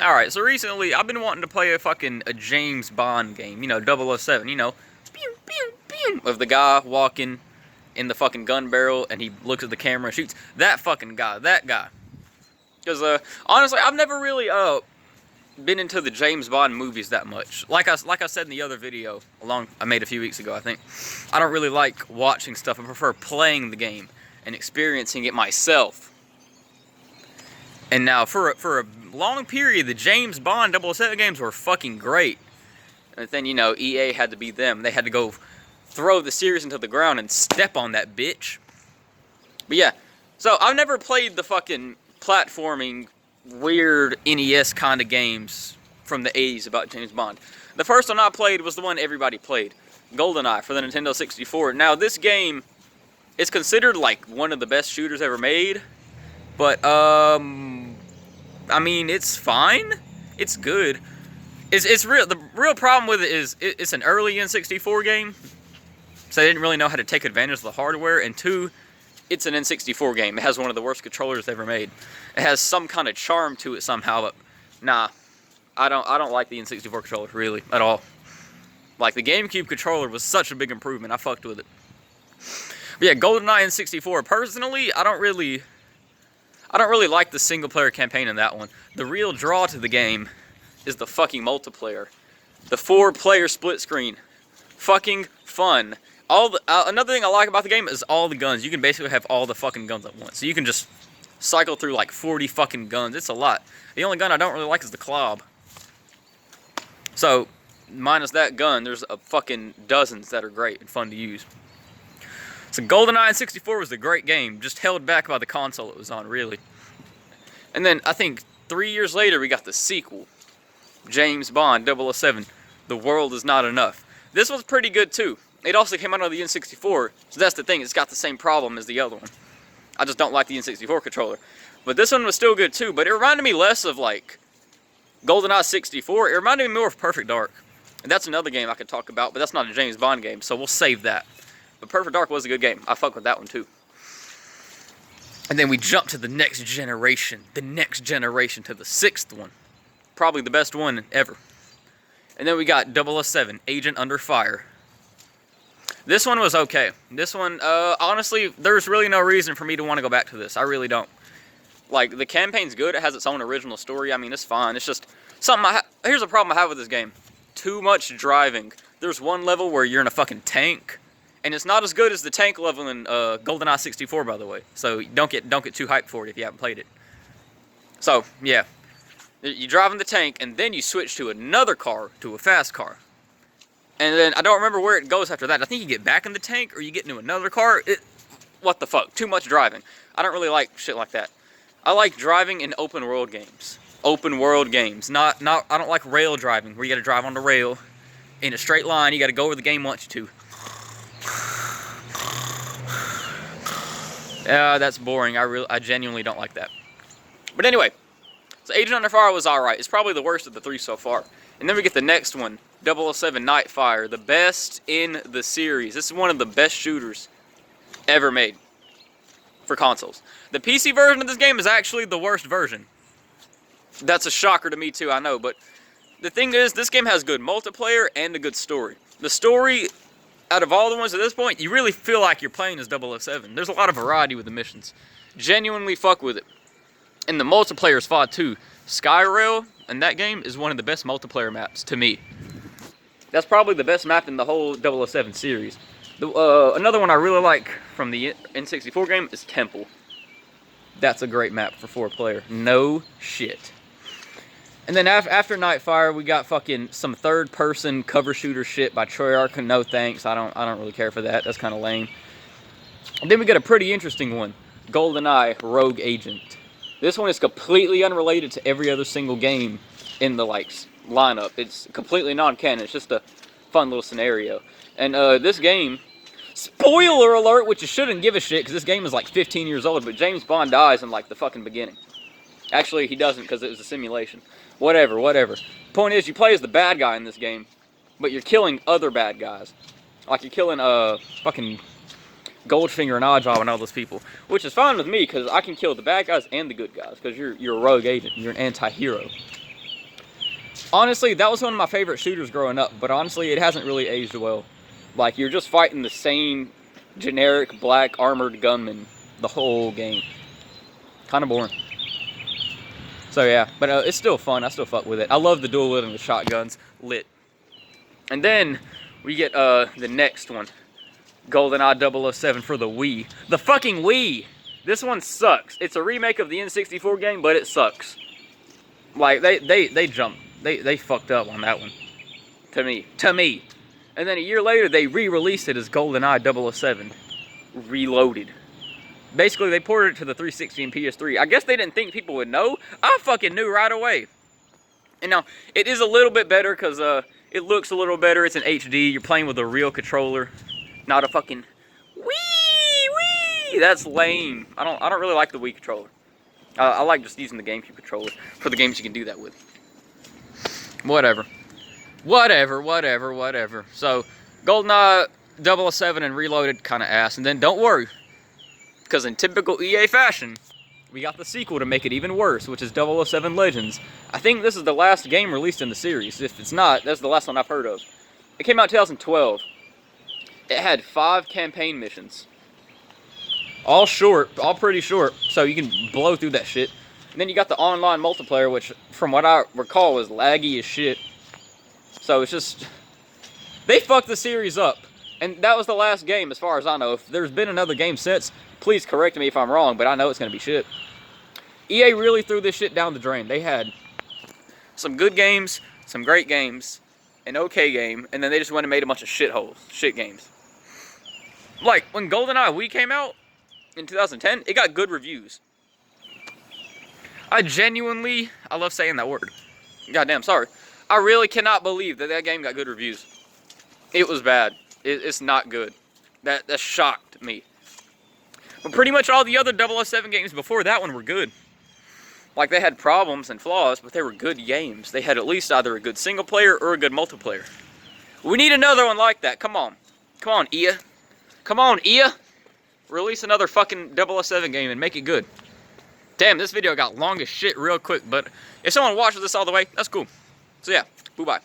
Alright, so recently I've been wanting to play a James Bond game, 007, pew, pew, pew, of the guy walking in the fucking gun barrel and he looks at the camera and shoots. That fucking guy, that guy. Because, honestly, I've never really, been into the James Bond movies that much. Like I said in the other video, I made a few weeks ago, I think. I don't really like watching stuff. I prefer playing the game and experiencing it myself. And now, for a long period, the James Bond 007 games were fucking great. And then, EA had to be them. They had to go throw the series into the ground and step on that bitch. But yeah, so I've never played the fucking platforming, weird NES kind of games from the 80s about James Bond. The first one I played was the one everybody played, Goldeneye for the Nintendo 64. Now, this game is considered like one of the best shooters ever made. But, I mean, it's fine. It's good. It's real. The real problem with it is it's an early N64 game, so they didn't really know how to take advantage of the hardware. And two, it's an N64 game. It has one of the worst controllers ever made. It has some kind of charm to it somehow, but nah, I don't like the N64 controller really at all. Like the GameCube controller was such a big improvement. I fucked with it. But yeah, GoldenEye N64. Personally, I don't really like the single-player campaign in that one. The real draw to the game is the fucking multiplayer. The 4-player split screen. Fucking fun. Another thing I like about the game is all the guns. You can basically have all the fucking guns at once. So you can just cycle through like 40 fucking guns. It's a lot. The only gun I don't really like is the Klob. So, minus that gun, there's a fucking dozens that are great and fun to use. So GoldenEye 64 was a great game, just held back by the console it was on, really. And then, I think, 3 years later, we got the sequel. James Bond 007, The World Is Not Enough. This was pretty good, too. It also came out on the N64, so that's the thing, it's got the same problem as the other one. I just don't like the N64 controller. But this one was still good, too, but it reminded me less of, like, GoldenEye 64. It reminded me more of Perfect Dark. And that's another game I could talk about, but that's not a James Bond game, so we'll save that. But Perfect Dark was a good game. I fuck with that one too. And then we jump to the next generation. The next generation to the 6th one. Probably the best one ever. And then we got 007, Agent Under Fire. This one was okay. This one, honestly, there's really no reason for me to want to go back to this. I really don't. Like, the campaign's good. It has its own original story. I mean, it's fine. It's just something here's a problem I have with this game. Too much driving. There's one level where you're in a fucking tank. And it's not as good as the tank level in GoldenEye 64, by the way. So don't get too hyped for it if you haven't played it. So, yeah. You drive in the tank, and then you switch to another car, to a fast car. And then, I don't remember where it goes after that. I think you get back in the tank, or you get into another car. What the fuck? Too much driving. I don't really like shit like that. I like driving in open world games. Open world games. I don't like rail driving, where you gotta drive on the rail in a straight line. You gotta go where the game wants you to. That's boring. I genuinely don't like that. But anyway, so Agent Under Fire was alright. It's probably the worst of the 3 so far. And then we get the next one, 007 Nightfire, the best in the series. This is one of the best shooters ever made for consoles. The PC version of this game is actually the worst version. That's a shocker to me too, I know, but the thing is, this game has good multiplayer and a good story. The story, out of all the ones at this point, you really feel like you're playing as 007. There's a lot of variety with the missions. Genuinely fuck with it. And the multiplayer is fun too. Skyrail in that game is one of the best multiplayer maps to me. That's probably the best map in the whole 007 series. Another one I really like from the N64 game is Temple. That's a great map for 4-player. No shit. And then after Nightfire, we got fucking some third-person cover shooter shit by Treyarch. No thanks. I don't really care for that. That's kind of lame. And then we got a pretty interesting one, GoldenEye Rogue Agent. This one is completely unrelated to every other single game in the lineup. It's completely non-canon. It's just a fun little scenario. And this game, spoiler alert, which you shouldn't give a shit because this game is like 15 years old, but James Bond dies in like the fucking beginning. Actually, he doesn't because it was a simulation. Whatever. Point is, you play as the bad guy in this game, but you're killing other bad guys. Like you're killing fucking Goldfinger and Oddjob and all those people, which is fine with me because I can kill the bad guys and the good guys because you're a rogue agent. You're an anti-hero. Honestly, that was one of my favorite shooters growing up, but honestly, it hasn't really aged well. Like, you're just fighting the same generic black armored gunman the whole game. Kind of boring. So yeah, but it's still fun. I still fuck with it. I love the dual wielding with shotguns. Lit. And then we get the next one. Goldeneye 007 for the Wii. The fucking Wii! This one sucks. It's a remake of the N64 game, but it sucks. Like, they jumped. They fucked up on that one. To me. And then a year later, they re-released it as GoldenEye 007. Reloaded. Basically, they ported it to the 360 and PS3. I guess they didn't think people would know. I fucking knew right away. And now, it is a little bit better because it looks a little better. It's in HD. You're playing with a real controller. Not a fucking Wii. That's lame. I don't really like the Wii controller. I like just using the GameCube controller for the games you can do that with. Whatever. So, GoldenEye 007 and Reloaded kind of ass. And then don't worry, because in typical EA fashion, we got the sequel to make it even worse, which is 007 Legends. I think this is the last game released in the series. If it's not, that's the last one I've heard of. It came out in 2012. It had 5 campaign missions. All short, all pretty short, so you can blow through that shit. And then you got the online multiplayer, which, from what I recall, was laggy as shit. So it's just... They fucked the series up. And that was the last game, as far as I know. If there's been another game since, please correct me if I'm wrong, but I know it's going to be shit. EA really threw this shit down the drain. They had some good games, some great games, an okay game, and then they just went and made a bunch of shit games. Like, when GoldenEye Wii came out in 2010, it got good reviews. I love saying that word. Goddamn, sorry. I really cannot believe that game got good reviews. It was bad. It's not good. That shocked me. But pretty much all the other 007 games before that one were good. Like, they had problems and flaws, but they were good games. They had at least either a good single player or a good multiplayer. We need another one like that. Come on. Come on, EA. Come on, EA. Release another fucking 007 game and make it good. Damn, this video got long as shit real quick, but if someone watches this all the way, that's cool. So yeah, boo-bye.